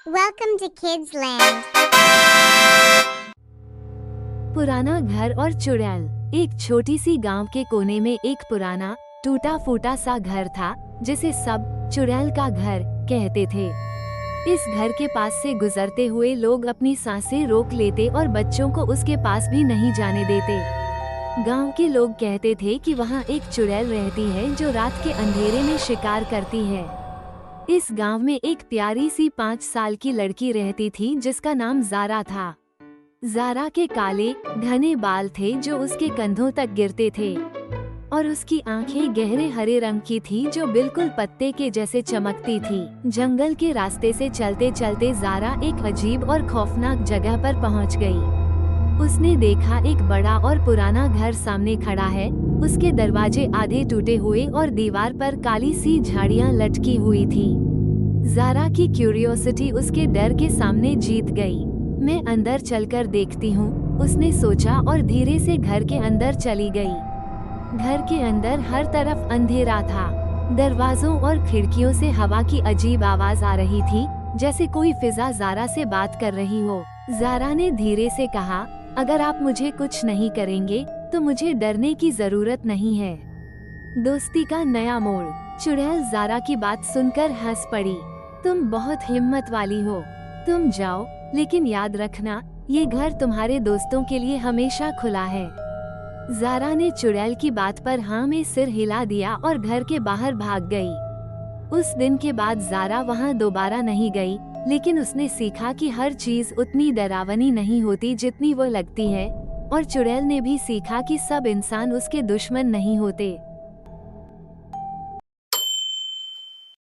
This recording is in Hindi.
Welcome to Kids Land. पुराना घर और चुड़ैल। एक छोटी सी गांव के कोने में एक पुराना टूटा फूटा सा घर था जिसे सब चुड़ैल का घर कहते थे। इस घर के पास से गुजरते हुए लोग अपनी सांसें रोक लेते और बच्चों को उसके पास भी नहीं जाने देते। गांव के लोग कहते थे कि वहां एक चुड़ैल रहती है जो रात के अंधेरे में शिकार करती है। इस गांव में एक प्यारी सी 5 साल की लड़की रहती थी जिसका नाम ज़ारा था। ज़ारा के काले घने बाल थे जो उसके कंधों तक गिरते थे और उसकी आंखें गहरे हरे रंग की थी जो बिल्कुल पत्ते के जैसे चमकती थी। जंगल के रास्ते से चलते चलते ज़ारा एक अजीब और खौफनाक जगह पर पहुंच गई। उसने देखा एक बड़ा और पुराना घर सामने खड़ा है। उसके दरवाजे आधे टूटे हुए और दीवार पर काली सी झाड़ियां लटकी हुई थी। ज़ारा की क्यूरियोसिटी उसके डर के सामने जीत गई। मैं अंदर चलकर देखती हूँ, उसने सोचा और धीरे से घर के अंदर चली गई। घर के अंदर हर तरफ अंधेरा था। दरवाजों और खिड़कियों से हवा की अजीब आवाज आ रही थी, जैसे कोई फिजा ज़ारा से बात कर रही हो। ज़ारा ने धीरे से कहा, अगर आप मुझे कुछ नहीं करेंगे तो मुझे डरने की जरूरत नहीं है। दोस्ती का नया मोड़। चुड़ैल ज़ारा की बात सुनकर हंस पड़ी। तुम बहुत हिम्मत वाली हो, तुम जाओ, लेकिन याद रखना ये घर तुम्हारे दोस्तों के लिए हमेशा खुला है। ज़ारा ने चुड़ैल की बात पर हाँ में सिर हिला दिया और घर के बाहर भाग गई। उस दिन के बाद ज़ारा वहाँ दोबारा नहीं गई, लेकिन उसने सीखा कि हर चीज उतनी डरावनी नहीं होती जितनी वो लगती है, और चुड़ैल ने भी सीखा कि सब इंसान उसके दुश्मन नहीं होते।